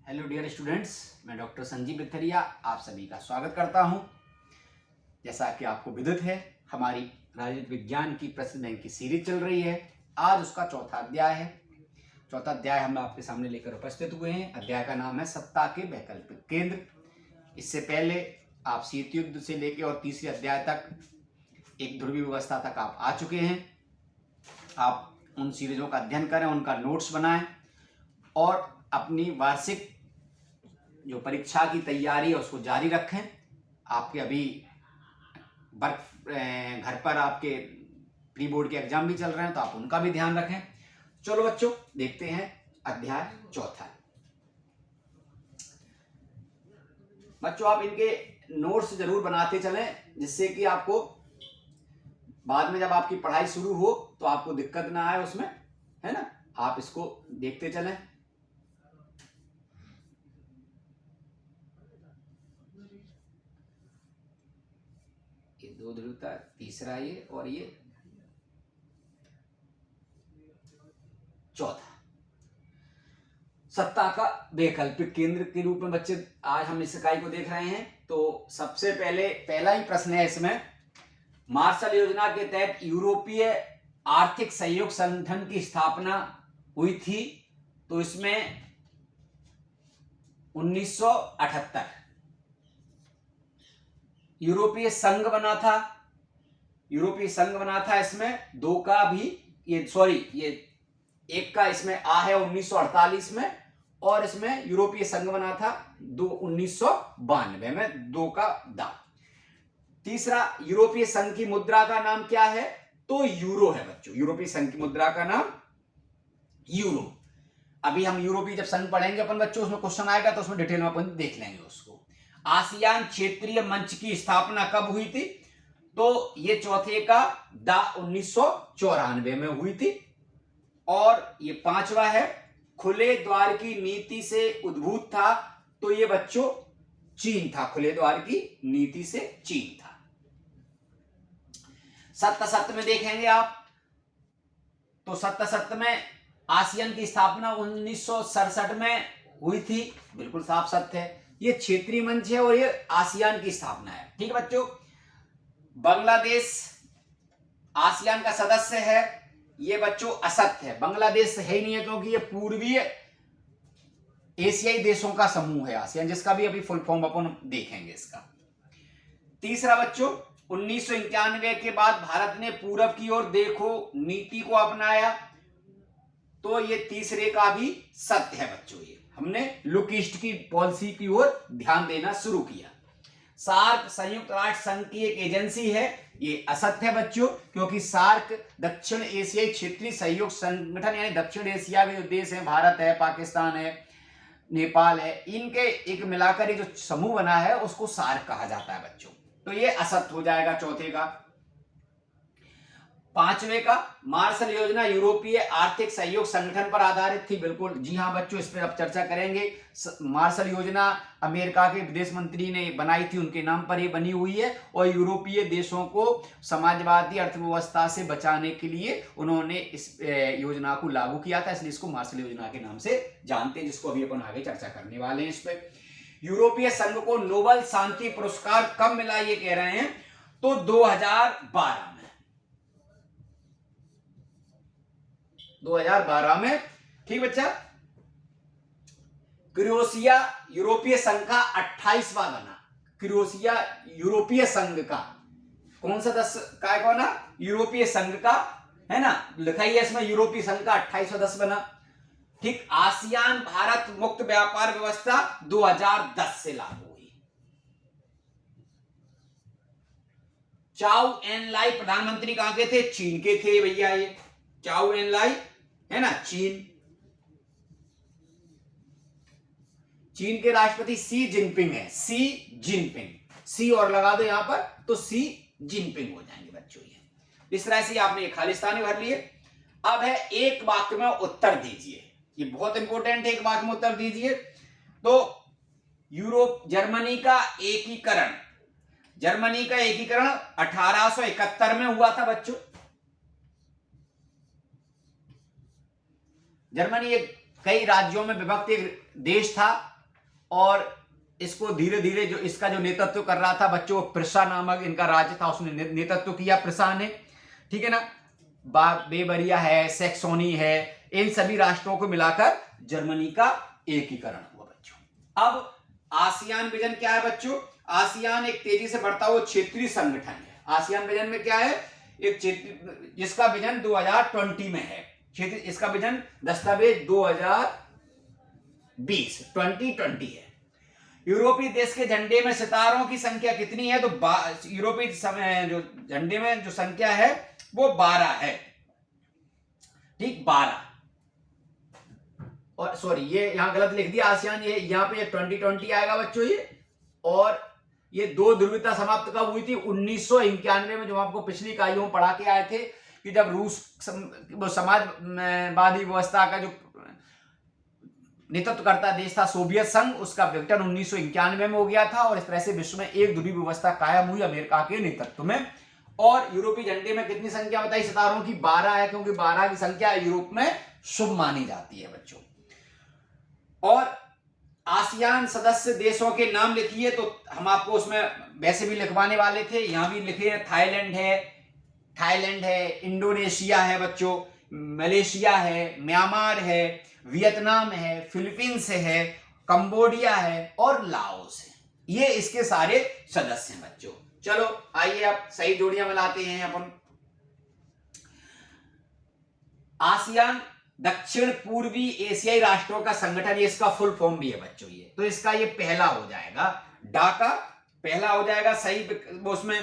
Hello dear students, मैं doctor Sanjeev बिथरिया आप सभी का स्वागत करता हूं। जैसा कि आपको विदित है, हमारी राजनीति विज्ञान की प्रश्न बैंक की सीरीज चल रही है। आज उसका चौथा अध्याय है। चौथा अध्याय हम आपके सामने लेकर उपस्थित हुए हैं। अध्याय का नाम है सत्ता के वैकल्पिक केंद्र। इससे पहले आप शीत युद्ध से लेकर और तीसरे अध्याय तक एक ध्रुवीय व्यवस्था तक आप आ चुके हैं। आप उन सीरीजों का अध्ययन करें, उनका नोट्स बनाएं और अपनी वार्षिक जो परीक्षा की तैयारी है उसको जारी रखें। आपके अभी घर पर आपके प्री बोर्ड के एग्जाम भी चल रहे हैं, तो आप उनका भी ध्यान रखें। चलो बच्चों, देखते हैं अध्याय चौथा। बच्चों, आप इनके नोट्स जरूर बनाते चलें, जिससे कि आपको बाद में जब आपकी पढ़ाई शुरू हो तो आपको दिक्कत ना आए उसमें, है ना। आप इसको देखते चलें। ये दो ध्रुवता, तीसरा ये और ये चौथा। सत्ता का वैकल्पिक केंद्र के रूप में बच्चे आज हम इस इकाई को देख रहे हैं। तो सबसे पहले पहला ही प्रश्न है इसमें, मार्शल योजना के तहत यूरोपीय आर्थिक सहयोग संगठन की स्थापना हुई थी। तो इसमें 1978 यूरोपीय संघ बना था। यूरोपीय संघ बना था। इसमें दो का भी ये एक का इसमें आ है 1948 में, और इसमें यूरोपीय संघ बना था 1992 में, दो का दा। तीसरा, यूरोपीय संघ की मुद्रा का नाम क्या है? तो यूरो है बच्चों। यूरोपीय संघ की मुद्रा का नाम यूरो। अभी हम यूरोपीय जब संघ पढ़ेंगे अपन बच्चों, उसमें क्वेश्चन आएगा तो उसमें डिटेल में अपन देख लेंगे उसको। आसियान क्षेत्रीय मंच की स्थापना कब हुई थी? तो ये चौथे का दा 1994 में हुई थी। और ये पांचवा है, खुले द्वार की नीति से उद्भूत था। तो ये बच्चों चीन था। खुले द्वार की नीति से चीन था। सत्ता में देखेंगे आप, तो सत्ता में आसियान की स्थापना 1967 में हुई थी। बिल्कुल साफ सत्य है। ये क्षेत्रीय मंच है और ये आसियान की स्थापना है। ठीक है बच्चों। बांग्लादेश आसियान का सदस्य है। ये बच्चों असत्य है। बांग्लादेश है ही नहीं है, क्योंकि ये पूर्वीय एशियाई देशों का समूह है आसियान, जिसका भी अभी फुल फॉर्म अपन देखेंगे इसका। तीसरा बच्चों, 1991 के बाद भारत ने पूरब की ओर देखो नीति को अपनाया। तो ये तीसरे का भी सत्य है बच्चों। ये हमने लुक ईस्ट की पॉलिसी की ओर ध्यान देना शुरू किया। सार्क संयुक्त राष्ट्र संघ की एक एजेंसी है। ये असत्य है बच्चों, क्योंकि सार्क दक्षिण एशियाई क्षेत्रीय सहयोग संगठन, यानी दक्षिण एशिया के जो देश हैं, भारत है, पाकिस्तान है, नेपाल है, इनके एक मिलाकर ये जो समूह बना है उसको सार्क कहा जाता है बच्चों। तो ये असत्य हो जाएगा चौथे का। पांचवे का, मार्शल योजना यूरोपीय आर्थिक सहयोग संगठन पर आधारित थी। बिल्कुल जी हाँ बच्चों, इस पर अब चर्चा करेंगे। मार्शल योजना अमेरिका के विदेश मंत्री ने बनाई थी, उनके नाम पर ये बनी हुई है। और यूरोपीय देशों को समाजवादी अर्थव्यवस्था से बचाने के लिए उन्होंने इस योजना को लागू किया था, इसलिए इसको मार्शल योजना के नाम से जानते हैं, जिसको अभी अपन आगे चर्चा करने वाले हैं इस पर। यूरोपीय संघ को नोबेल शांति पुरस्कार कब मिला ये कह रहे हैं? तो 2012 में। 2012 में। ठीक बच्चा। क्रोएशिया यूरोपीय संघ का 28वां बना। क्रोएशिया यूरोपीय संघ का कौन सा काय कौन ना? यूरोपीय संघ का, है ना, लिखा ही है इसमें। यूरोपीय संघ का 28वां सदस्य बना। ठीक। आसियान भारत मुक्त व्यापार व्यवस्था 2010 से लागू हुई। चाउ एन लाई प्रधानमंत्री कहां के थे? चीन के थे भैया। ये चाउ एन लाई है ना, चीन के राष्ट्रपति सी जिनपिंग है। सी जिनपिंग, सी और लगा दो यहां पर, तो सी जिनपिंग हो जाएंगे बच्चों। ये इस तरह से आपने खालिस्तानी भर लिए। अब है एक वाक्य में उत्तर दीजिए। ये बहुत इंपॉर्टेंट है, एक वाक्य में उत्तर दीजिए। तो यूरोप जर्मनी का एकीकरण 1871 में हुआ था बच्चों। जर्मनी एक कई राज्यों में विभक्त एक देश था। और इसको धीरे धीरे जो इसका जो नेतृत्व कर रहा था बच्चों, प्रिसा नामक इनका राज्य था, उसने नेतृत्व किया प्रिसा ने, ठीक है ना। बेवरिया है, सैक्सोनी है, इन सभी राष्ट्रों को मिलाकर जर्मनी का एकीकरण हुआ बच्चों। अब आसियान विजन क्या है बच्चों? आसियान एक तेजी से बढ़ता हुआ क्षेत्रीय संगठन है। आसियान विजन में क्या है? एक क्षेत्र जिसका विजन 2020 में है। क्षेत्र इसका विजन दस्तावेज 2020 है। यूरोपीय देश के झंडे में सितारों की संख्या कितनी है? तो यूरोपीय जो झंडे में जो संख्या है वो 12 है, ठीक, 12। और सॉरी, ये यहां गलत लिख दिया आसियान, ये यहां पे 2020 आएगा बच्चों ये। और ये 2 ध्रुवीयता समाप्त कब हुई थी? 1991 में, जो आपको पिछली इकाइयों में पढ़ा के आए थे कि जब रूस समाजवादी व्यवस्था का जो नेतृत्व करता देश था सोवियत संघ, उसका विघटन 1991 में हो गया था और इस तरह से विश्व में एक ध्रुवीय व्यवस्था कायम हुई अमेरिका के नेतृत्व में। और यूरोपीय झंडे में कितनी संख्या बताई सितारों की? 12 है, क्योंकि 12 की संख्या यूरोप में शुभ मानी जाती है बच्चों। और आसियान सदस्य देशों के नाम लिखिए, तो हम आपको उसमें वैसे भी लिखवाने वाले थे, यहां भी लिखे। थाईलैंड है, इंडोनेशिया है बच्चों, मलेशिया है, म्यांमार है, वियतनाम है, फिलीपींस है, कंबोडिया है और लाओस है। ये इसके सारे सदस्य हैं बच्चों। चलो आइए अब सही जोड़ियां मिलाते हैं अपन। आसियान दक्षिण पूर्वी एशियाई राष्ट्रों का संगठन, ये इसका फुल फॉर्म भी है बच्चों ये। तो इसका ये पहला हो जाएगा, ढाका पहला हो जाएगा सही उसमें,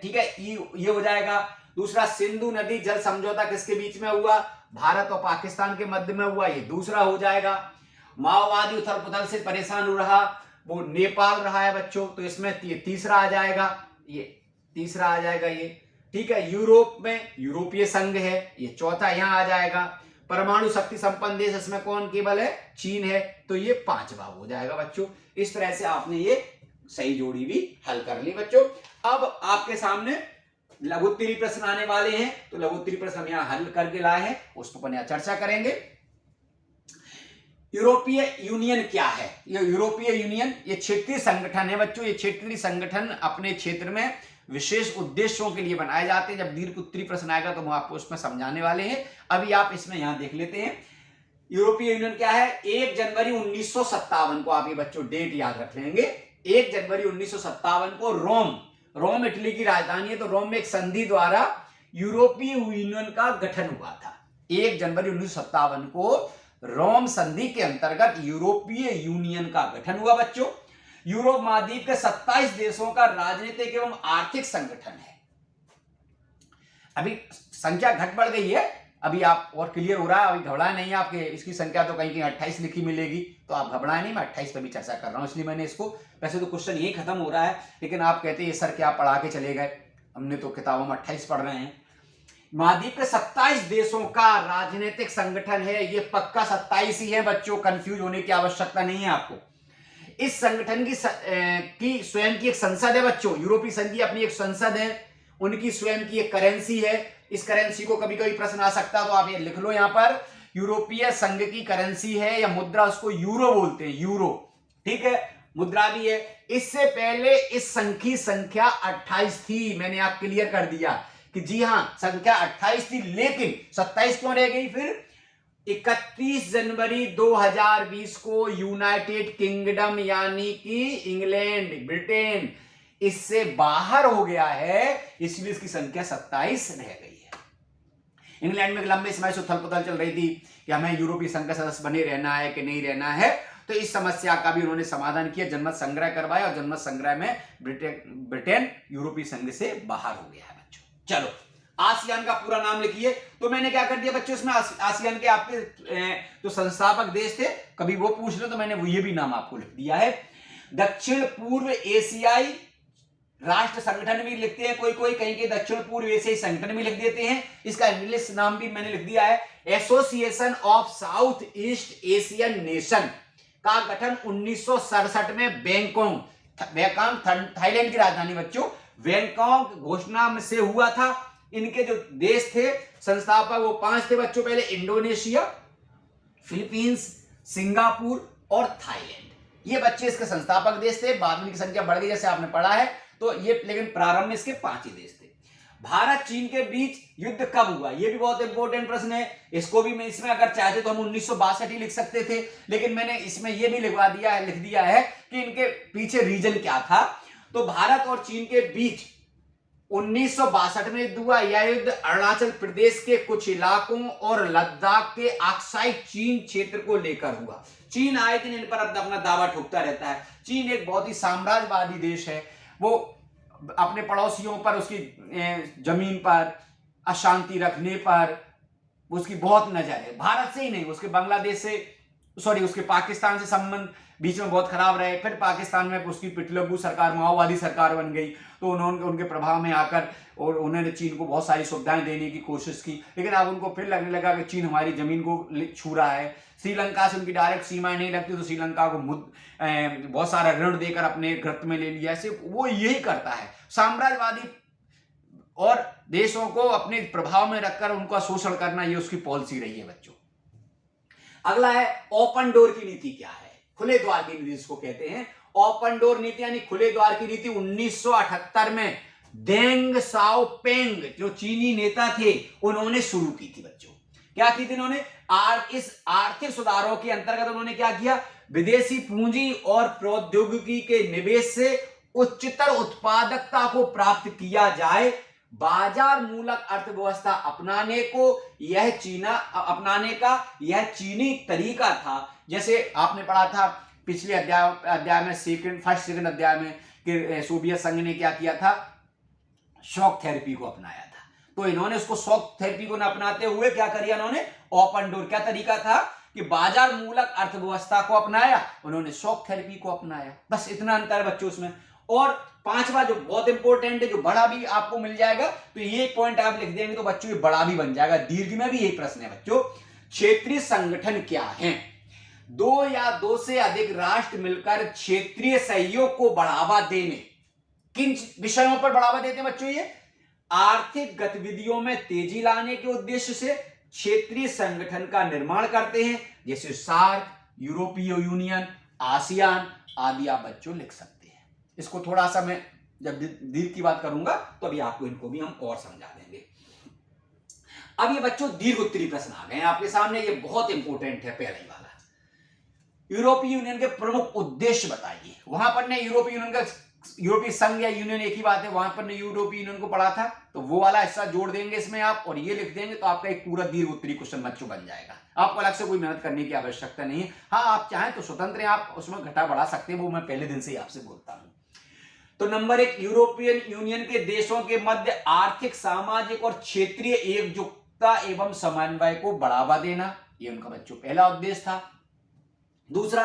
ठीक है, ये हो जाएगा। दूसरा, सिंधु नदी जल समझौता किसके बीच में हुआ? भारत और पाकिस्तान के मध्य में हुआ, ये दूसरा हो जाएगा। माओवादी उथल पुथल से परेशान हो रहा, वो नेपाल रहा है बच्चों, तो इसमें तीसरा आ जाएगा, ये तीसरा आ जाएगा ये, ठीक है। यूरोप में यूरोपीय संघ है, ये चौथा यहां आ जाएगा। परमाणु शक्ति संपन्न देश, इसमें कौन केवल है? चीन है, तो ये 5वां हो जाएगा बच्चों। इस तरह से आपने ये सही जोड़ी भी हल कर ली बच्चों। अब आपके सामने लघुत्तरीय प्रश्न आने वाले हैं, तो लघुत्तरीय प्रश्न हम यहां हल करके लाए हैं, उस पर अपन यहां चर्चा करेंगे। यूरोपीय यूनियन क्या है? ये यूरोपीय यूनियन ये क्षेत्रीय संगठन है बच्चों। ये क्षेत्रीय संगठन अपने क्षेत्र में विशेष उद्देश्यों के लिए बनाए जाते हैं। जब दीर्घ उत्तरीय प्रश्न आएगा तो हम आपको उसमें समझाने वाले हैं। अभी आप इसमें यहां देख लेते हैं यूरोपीय यूनियन क्या है। 1 जनवरी 1957 को, आप ये बच्चों डेट याद रख लेंगे, 1 जनवरी 1957 को रोम इटली की राजधानी है, तो रोम में एक संधि द्वारा यूरोपीय यूनियन का गठन हुआ था। 1 जनवरी 1957 को रोम संधि के अंतर्गत यूरोपीय यूनियन का गठन हुआ बच्चों। यूरोप महाद्वीप के 27 देशों का राजनीतिक एवं आर्थिक संगठन है। अभी संख्या घट बढ़ गई है, अभी आप और क्लियर हो रहा है, अभी घबराए नहीं आपके। इसकी संख्या तो कहीं 28 लिखी मिलेगी, तो आप घबराए नहीं, मैं 28 पर भी चर्चा कर रहा हूं, इसलिए मैंने इसको, वैसे तो क्वेश्चन यही खत्म हो रहा है, लेकिन आप कहते हैं सर क्या पढ़ा के चले गए, हमने तो किताबों में 28 पढ़ रहे हैं। महाद्वीप के 27 देशों का राजनीतिक संगठन है, ये पक्का 27 ही है बच्चों, कंफ्यूज होने की आवश्यकता नहीं है आपको। इस संगठन की स्वयं की एक संसद है बच्चों। यूरोपीय संघ की अपनी एक संसद है, उनकी स्वयं की एक करेंसी है। इस करेंसी को कभी कभी प्रश्न आ सकता है, तो आप ये लिख लो यहां पर, यूरोपीय संघ की करेंसी है या मुद्रा, उसको यूरो बोलते हैं, यूरो, ठीक है, मुद्रा भी है। इससे पहले इस संघ की संख्या 28 थी, मैंने आप क्लियर कर दिया कि जी हां संख्या 28 थी, लेकिन 27 क्यों रह गई? फिर 31 जनवरी 2020 को यूनाइटेड किंगडम यानी कि इंग्लैंड, ब्रिटेन इससे बाहर हो गया है, इसलिए इसकी संख्या 27 रह गई है। इंग्लैंड में लंबे समय से उथल पुथल चल रही थी कि हमें यूरोपीय संघ का सदस्य बने रहना है कि नहीं रहना है, तो इस समस्या का भी उन्होंने समाधान किया, जनमत संग्रह करवाया, और जनमत संग्रह में ब्रिटेन यूरोपीय संघ से बाहर हो गया है बच्चों। चलो आसियान का पूरा नाम लिखिए। तो मैंने क्या कर दिया बच्चों, इसमें आसियान के आपके जो संस्थापक देश थे, कभी वो पूछ लो तो मैंने वो ये भी नाम आपको लिख दिया है। दक्षिण पूर्व एशियाई राष्ट्र संगठन भी लिखते हैं कोई कहीं के दक्षिण पूर्व एशियाई संगठन भी लिख देते हैं। इसका इंग्लिश नाम भी मैंने लिख दिया है, association of south east Asian nation का गठन 1967 में बैंकॉक थाईलैंड की राजधानी बच्चों, बैंकॉक घोषणा से हुआ था। इनके जो देश थे संस्थापक वो 5 थे बच्चों, पहले इंडोनेशिया, फिलीपींस, सिंगापुर और थाईलैंड। ये बच्चे इसके संस्थापक देश थे, बाद में इनकी संख्या बढ़ गई जैसे आपने पढ़ा है। तो ये लेकिन प्रारंभ में इसके 5 ही देश थे। भारत चीन के बीच युद्ध कब हुआ, ये भी बहुत इंपॉर्टेंट प्रश्न है। इसको भी मैं इसमें अगर चाहते तो हम 1962 ही लिख सकते थे, लेकिन मैंने इसमें ये भी लिख दिया है कि इनके पीछे रीजन क्या था। तो भारत और चीन के बीच 1962 में युद्ध हुआ। यह युद्ध अरुणाचल प्रदेश के कुछ इलाकों और लद्दाख के अक्साई चीन क्षेत्र को लेकर हुआ। चीन आए दिन इन पर अपना दावा ठोकता रहता है। चीन एक बहुत ही साम्राज्यवादी देश है। वो अपने पड़ोसियों पर, उसकी जमीन पर अशांति रखने पर उसकी बहुत नजर है। भारत से ही नहीं, उसके बांग्लादेश से, उसके पाकिस्तान से संबंध बीच में बहुत खराब रहे। फिर पाकिस्तान में उसकी पिटलगू सरकार, माओवादी सरकार बन गई, तो उन्होंने उनके प्रभाव में आकर और उन्होंने चीन को बहुत सारी सुविधाएं देने की कोशिश की। लेकिन अब उनको फिर लगने लगा कि चीन हमारी जमीन को छू रहा है। श्रीलंका से उनकी डायरेक्ट सीमाएं नहीं लगती, तो श्रीलंका को बहुत सारा ऋण देकर अपने गिरफ्त में ले लिया। ऐसे वो यही करता है, साम्राज्यवादी और देशों को अपने प्रभाव में रखकर उनका शोषण करना, ये उसकी पॉलिसी रही है बच्चों। अगला है ओपन डोर की नीति क्या है, खुले द्वार की नीति जिसको कहते हैं। ओपन डोर नीति यानी खुले द्वार की नीति 1978 में डेंग साओपेंग जो चीनी नेता थे उन्होंने शुरू की थी बच्चों। क्या की थी उन्होंने? इस आर्थिक सुधारों के अंतर्गत उन्होंने क्या किया, विदेशी पूंजी और प्रौद्योगिकी के निवेश से उच्चतर उत्पादकता को प्राप्त किया जाए, बाजार मूलक अर्थव्यवस्था अपनाने का यह चीनी तरीका था। जैसे आपने पढ़ा था पिछले अध्याय में, फर्स्ट सेकंड अध्याय में, कि सोवियत संघ ने क्या किया था, शॉक थेरेपी को अपनाया था। तो इन्होंने उसको शॉक थेरेपी को न अपनाते हुए क्या किया इन्होंने, ओपन डोर। क्या तरीका था कि बाजार मूलक अर्थव्यवस्था को अपनाया, उन्होंने शॉक थेरेपी को अपनाया। बस इतना अंतर है बच्चों उसमें। और पांचवा जो बहुत इंपॉर्टेंट है, जो बड़ा भी आपको मिल जाएगा, तो ये पॉइंट आप लिख देंगे तो बच्चों ये बड़ा भी बन जाएगा। दीर्घ में भी यही प्रश्न है बच्चों। क्षेत्रीय संगठन क्या है? 2 या 2 से अधिक राष्ट्र मिलकर क्षेत्रीय सहयोग को बढ़ावा देने। किन विषयों पर बढ़ावा देते हैं बच्चों? ये आर्थिक गतिविधियों में तेजी लाने के उद्देश्य से क्षेत्रीय संगठन का निर्माण करते हैं, जैसे सार्क, यूरोपीय यूनियन, आसियान आदि आप बच्चों लिख सकते हैं। इसको थोड़ा सा मैं जब दीर्घ की बात करूंगा तो अभी आपको इनको भी हम और समझा देंगे। अब ये बच्चों दीर्घ उत्तरी प्रश्न आ गए आपके सामने, ये बहुत इंपॉर्टेंट है। पहले वाला, यूरोपीय यूनियन के प्रमुख उद्देश्य बताइए। वहां पर ने यूरोपीय यूनियन का, यूरोपीय संघ या यूनियन एक ही बात है, वहां पर ने यूरोपीय यूनियन को पढ़ा था, तो वो वाला हिस्सा जोड़ देंगे इसमें आप, और ये लिख देंगे, तो आपका एक पूरा दीर्घ उत्तरी क्वेश्चन बच्चों बन जाएगा। आपको अलग से कोई मेहनत करने की आवश्यकता नहीं है। हाँ, आप चाहें तो स्वतंत्र हैं, आप उसमें घटा बढ़ा सकते हैं, वो मैं पहले दिन से ही आपसे बोलता हूं। तो नंबर 1, यूरोपियन यूनियन के देशों के मध्य आर्थिक, सामाजिक और क्षेत्रीय एकजुटता एवं समन्वय को बढ़ावा देना, ये उनका बच्चों पहला उद्देश्य था। दूसरा,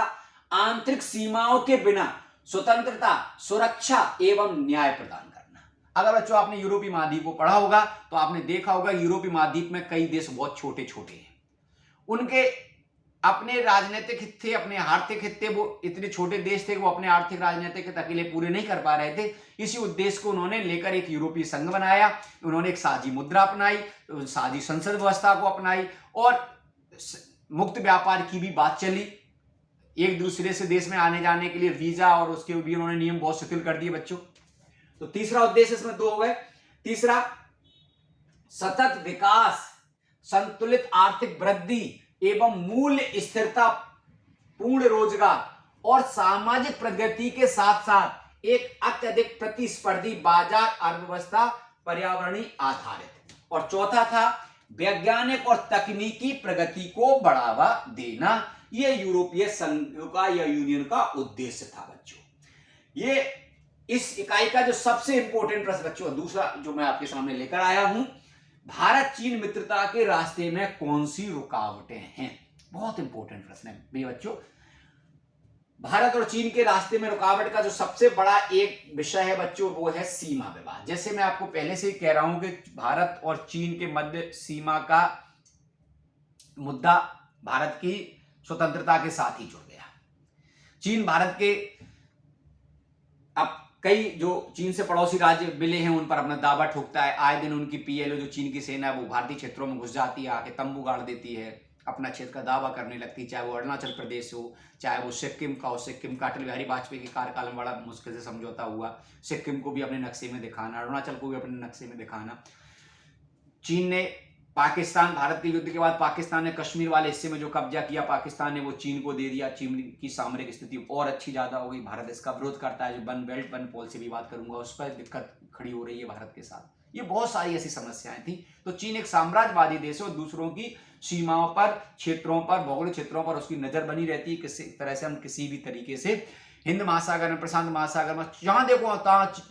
आंतरिक सीमाओं के बिना स्वतंत्रता, सुरक्षा एवं न्याय प्रदान करना। अगर बच्चों आपने यूरोपीय महाद्वीप को पढ़ा होगा तो आपने देखा होगा यूरोपीय महाद्वीप में कई देश बहुत छोटे छोटे हैं। उनके अपने राजनीतिक हित थे, अपने आर्थिक हित थे, वो इतने छोटे देश थे, वो अपने आर्थिक राजनीतिक हित अकेले पूरे नहीं कर पा रहे थे। इसी उद्देश्य को उन्होंने लेकर एक यूरोपीय संघ बनाया। उन्होंने एक साझी मुद्रा अपनाई, साझी संसद व्यवस्था को अपनाई, और मुक्त व्यापार की भी बात चली। एक दूसरे से देश में आने जाने के लिए वीजा और उसके भी उन्होंने नियम बहुत शिथिल कर दिए बच्चों। तो तीसरा उद्देश्य इसमें 2 हो गए। तीसरा, सतत विकास, संतुलित आर्थिक वृद्धि एवं मूल्य स्थिरता, पूर्ण रोजगार और सामाजिक प्रगति के साथ साथ एक अत्यधिक प्रतिस्पर्धी बाजार अर्थव्यवस्था, पर्यावरणीय आधारित। और चौथा था वैज्ञानिक और तकनीकी प्रगति को बढ़ावा देना। ये यूरोपीय संघ का या यूनियन का उद्देश्य था बच्चों। ये इस इकाई का जो सबसे इंपॉर्टेंट प्रश्न बच्चों, दूसरा जो मैं आपके सामने लेकर आया हूं, भारत चीन मित्रता के रास्ते में कौन सी रुकावटें हैं? बहुत इंपॉर्टेंट प्रश्न है भैया बच्चों। भारत और चीन के रास्ते में रुकावट का जो सबसे बड़ा एक विषय है बच्चों, वो है सीमा विवाद। जैसे मैं आपको पहले से ही कह रहा हूं कि भारत और चीन के मध्य सीमा का मुद्दा भारत की स्वतंत्रता के साथ ही जुड़ गया। चीन भारत के, अब कई जो चीन से पड़ोसी राज्य मिले हैं उन पर अपना दावा ठोकता है। आए दिन उनकी पीएलओ जो चीन की सेना है वो भारतीय क्षेत्रों में घुस जाती है, आके तंबू गाड़ देती है, अपना क्षेत्र का दावा करने लगती, चाहे वो अरुणाचल प्रदेश हो, चाहे वो सिक्किम का हो। सिक्किम का अटल बिहारी वाजपेयी के कार्यकाल में बड़ा मुश्किल से समझौता हुआ, सिक्किम को भी अपने नक्शे में दिखाना, अरुणाचल को भी अपने नक्शे में दिखाना। चीन ने पाकिस्तान, भारत के युद्ध के बाद पाकिस्तान ने कश्मीर वाले हिस्से में जो कब्जा किया, पाकिस्तान ने वो चीन को दे दिया। चीन की सामरिक स्थिति और अच्छी ज्यादा हो गई, भारत इसका विरोध करता है। जो वन बेल्ट वन पॉलिसी भी बात करूंगा, उस पर दिक्कत खड़ी हो रही है भारत के साथ। ये बहुत सारी ऐसी समस्याएं थी। तो चीन एक साम्राज्यवादी देश है और दूसरों की सीमाओं पर, क्षेत्रों पर, भौगोलिक क्षेत्रों पर उसकी नजर बनी रहती है। किसी तरह से हम किसी भी तरीके से हिंद महासागर में, प्रशांत महासागर में जहां देखो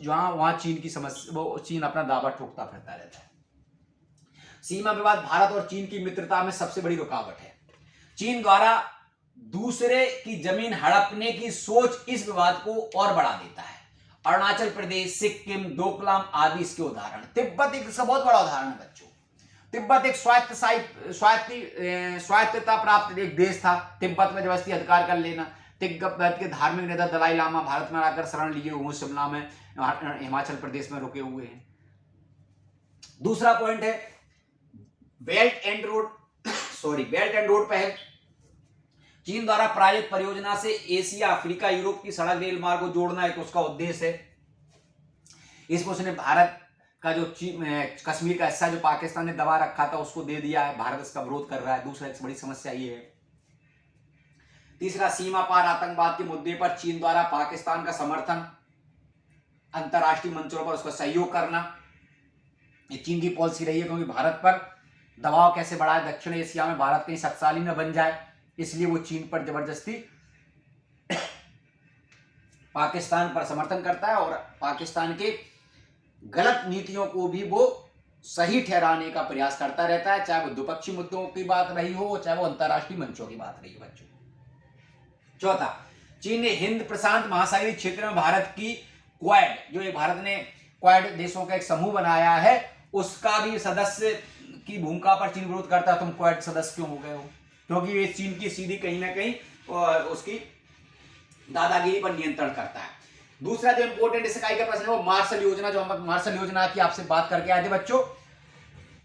जहां वहां चीन की समस्या, वो चीन अपना दावा ठोकता फिरता रहता है। सीमा विवाद भारत और चीन की मित्रता में सबसे बड़ी रुकावट है। चीन द्वारा दूसरे की जमीन हड़पने की सोच इस विवाद को और बढ़ा देता है। अरुणाचल प्रदेश, सिक्किम, डोकलाम आदि इसके उदाहरण। तिब्बत एक बहुत बड़ा उदाहरण है बच्चों। तिब्बत एक स्वायत्तता प्राप्त एक देश था। तिब्बत में जबरदस्ती अधिकार कर लेना। तिब्बत के धार्मिक नेता दलाई लामा भारत में आकर शरण लिए हुए, शिमला में, हिमाचल प्रदेश में रुके हुए हैं। दूसरा पॉइंट है बेल्ट एंड रोड पहल। चीन द्वारा प्रायोजित परियोजना से एशिया, अफ्रीका, यूरोप की सड़क रेल मार्ग को जोड़ना एक उसका उद्देश्य है। इसमें उसने भारत का जो कश्मीर का हिस्सा जो पाकिस्तान ने दबा रखा था उसको दे दिया है। भारत इसका विरोध कर रहा है। दूसरा एक बड़ी समस्या ये है। तीसरा, सीमा पार आतंकवाद के मुद्दे पर चीन द्वारा पाकिस्तान का समर्थन, अंतरराष्ट्रीय मंचों पर उसका सहयोग करना, ये चीन की पॉलिसी रही है। क्योंकि भारत पर दबाव कैसे बढ़ाए, दक्षिण एशिया में भारत कहीं शक्तिशाली न बन जाए, इसलिए वो चीन पर जबरदस्ती पाकिस्तान पर समर्थन करता है और पाकिस्तान के गलत नीतियों को भी वो सही ठहराने का प्रयास करता रहता है, चाहे वो द्विपक्षीय मुद्दों की बात रही हो, चाहे वो अंतरराष्ट्रीय मंचों की बात रही हो बच्चों। चौथा, चीन ने हिंद प्रशांत महासागरीय क्षेत्र में भारत की क्वाड, जो एक भारत ने क्वाड देशों का एक समूह बनाया है, उसका भी सदस्य की भूमिका पर चीन विरोध करता है। तुम क्वाड सदस्य क्यों हो गए हो? क्योंकि ये चीन की सीधी कहीं ना कहीं उसकी दादागिरी पर नियंत्रण करता है। दूसरा जो इंपोर्टेंट इकाई का प्रश्न है वो मार्शल योजना, जो हम मार्शल योजना की आपसे बात करके आए थे बच्चों।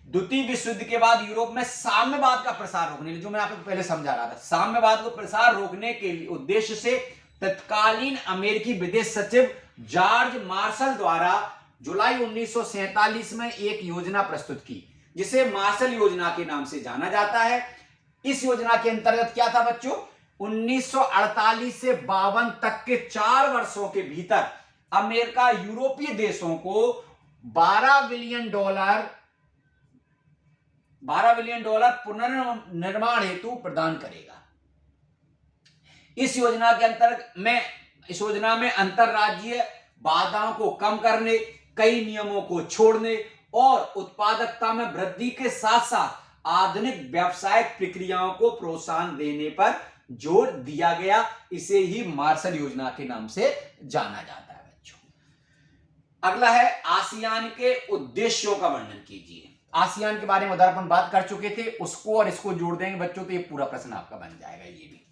द्वितीय विश्व युद्ध के बाद यूरोप में साम्यवाद का प्रसार रोकने, जो मैं आपको पहले समझा रहा था, साम्यवाद को प्रसार रोकने के उद्देश्य से तत्कालीन अमेरिकी विदेश सचिव जॉर्ज मार्शल द्वारा जुलाई 1947 में एक योजना प्रस्तुत की, जिसे मार्शल योजना के नाम से जाना जाता है। इस योजना के अंतर्गत क्या था बच्चों? 1948 से 52 तक के 4 वर्षों के भीतर अमेरिका यूरोपीय देशों को $12 बिलियन पुनर्निर्माण हेतु प्रदान करेगा। इस योजना में अंतरराज्यीय बाधाओं को कम करने, कई नियमों को छोड़ने और उत्पादकता में वृद्धि के साथ साथ आधुनिक व्यावसायिक प्रक्रियाओं को प्रोत्साहन देने पर जोर दिया गया। इसे ही मार्शल योजना के नाम से जाना जाता है बच्चों। अगला है आसियान के उद्देश्यों का वर्णन कीजिए। आसियान के बारे में उधर अपन बात कर चुके थे, उसको और इसको जोड़ देंगे बच्चों तो ये पूरा प्रश्न आपका बन जाएगा। ये भी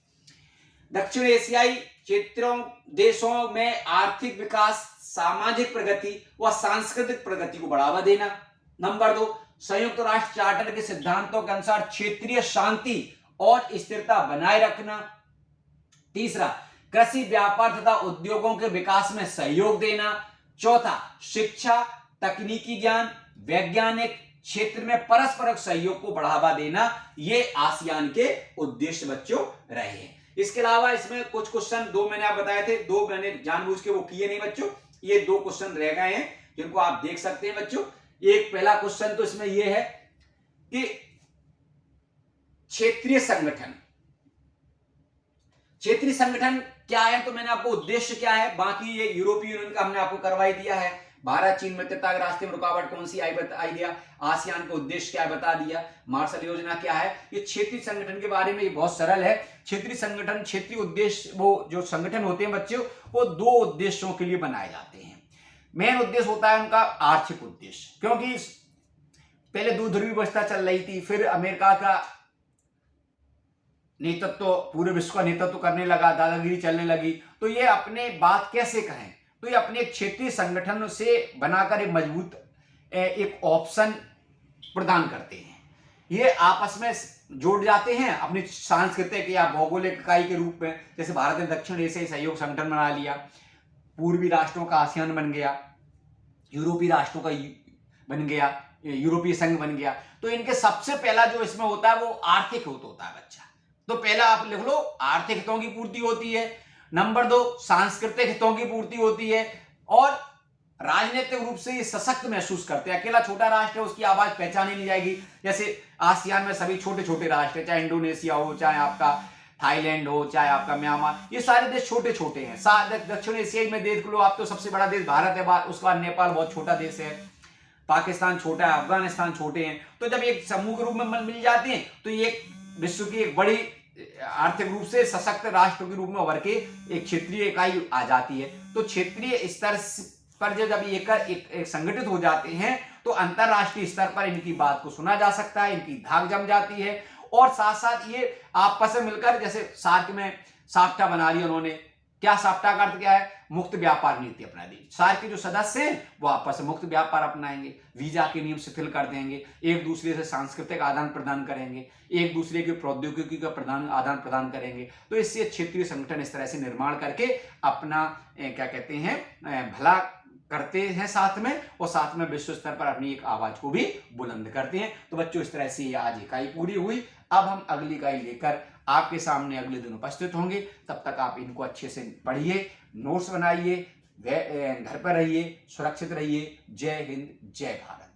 दक्षिण एशियाई क्षेत्रों देशों में आर्थिक विकास, सामाजिक प्रगति व सांस्कृतिक प्रगति को बढ़ावा देना। नंबर 2, संयुक्त राष्ट्र चार्टर के सिद्धांतों के अनुसार क्षेत्रीय शांति और स्थिरता बनाए रखना। तीसरा, कृषि, व्यापार तथा उद्योगों के विकास में सहयोग देना। चौथा, शिक्षा, तकनीकी ज्ञान, वैज्ञानिक क्षेत्र में परस्पर सहयोग को बढ़ावा देना। ये आसियान के उद्देश्य बच्चों रहे हैं। इसके अलावा इसमें कुछ क्वेश्चन 2 मैंने आप बताए थे, 2 मैंने जानबूझ के वो किए नहीं बच्चों। ये 2 क्वेश्चन रह गए हैं जिनको आप देख सकते हैं बच्चों। एक पहला क्वेश्चन तो इसमें यह है कि क्षेत्रीय संगठन क्या है, तो मैंने आपको उद्देश्य क्या है, बाकी ये यूरोपीय यूनियन का हमने आपको करवा ही दिया है। भारत चीन मित्रता के रास्ते में रुकावट कौन सी आई बता दिया। आसियान का उद्देश्य क्या है बता दिया। मार्शल योजना क्या है। ये क्षेत्रीय संगठन के बारे में ये बहुत सरल है। क्षेत्रीय संगठन, क्षेत्रीय उद्देश्य, वो जो संगठन होते हैं बच्चों, वो 2 उद्देश्यों के लिए बनाए जाते हैं। मेन उद्देश्य होता है उनका आर्थिक उद्देश्य, क्योंकि पहले 2 ध्रुवीय व्यवस्था चल रही थी, फिर अमेरिका का नेतृत्व, पूरे विश्व का नेतृत्व करने लगा, दादागिरी चलने लगी। तो ये अपने बात कैसे कहें, तो ये अपने क्षेत्रीय संगठन से बनाकर एक मजबूत एक ऑप्शन प्रदान करते हैं। ये आपस में जुड़ जाते हैं अपनी सांस्कृतिक या भौगोलिक इकाई के रूप में। जैसे भारत ने दक्षिण एशियाई सहयोग संगठन बना लिया, पूर्वी राष्ट्रों का आसियान बन गया, यूरोपीय राष्ट्रों का बन गया, यूरोपीय संघ बन गया। तो इनके सबसे पहला जो इसमें होता है वो आर्थिक हित होता है बच्चा। तो पहला आप लिख लो, आर्थिक हितों की पूर्ति होती है। नंबर 2, सांस्कृतिक हितों की पूर्ति होती है। और राजनीतिक रूप से ये सशक्त महसूस करते हैं। अकेला छोटा राष्ट्र है, उसकी आवाज पहचानी नहीं जाएगी। जैसे आसियान में सभी छोटे छोटे राष्ट्र, चाहे इंडोनेशिया हो, चाहे आपका थाईलैंड हो, चाहे आपका म्यांमार, ये सारे देश छोटे छोटे हैं। दक्षिण एशिया में देख लो आप, तो सबसे बड़ा देश भारत है, उसके बाद नेपाल बहुत छोटा देश है, पाकिस्तान छोटा है, अफगानिस्तान छोटे हैं। तो जब एक समूह के रूप में मिल जाते हैं तो ये विश्व की एक बड़ी आर्थिक रूप से सशक्त राष्ट्र के रूप में उभर के एक क्षेत्रीय इकाई आ जाती है। तो क्षेत्रीय स्तर पर जब एक संगठित हो जाते हैं तो अंतरराष्ट्रीय स्तर पर इनकी बात को सुना जा सकता है, इनकी धाक जम जाती है। और साथ साथ ये आपस में मिलकर, जैसे सार्क में साफ्टा बना लिया उन्होंने। क्या साफ्टा का अर्थ क्या है? मुक्त व्यापार नीति अपना दी। सार्क के जो सदस्य हैं वो आपस में मुक्त व्यापार अपनाएंगे, वीजा के नियम शिथिल कर देंगे, एक दूसरे से सांस्कृतिक आदान प्रदान करेंगे, एक दूसरे की प्रौद्योगिकी का आदान प्रदान करेंगे। तो इससे क्षेत्रीय संगठन इस तरह से निर्माण करके अपना क्या कहते हैं भला करते हैं साथ में, और साथ में विश्व स्तर पर अपनी एक आवाज को भी बुलंद करते हैं। तो बच्चों, इस तरह से ये आज इकाई पूरी हुई। अब हम अगली इकाई लेकर आपके सामने अगले दिन उपस्थित होंगे। तब तक आप इनको अच्छे से पढ़िए, नोट्स बनाइए, घर पर रहिए, सुरक्षित रहिए। जय हिंद, जय भारत।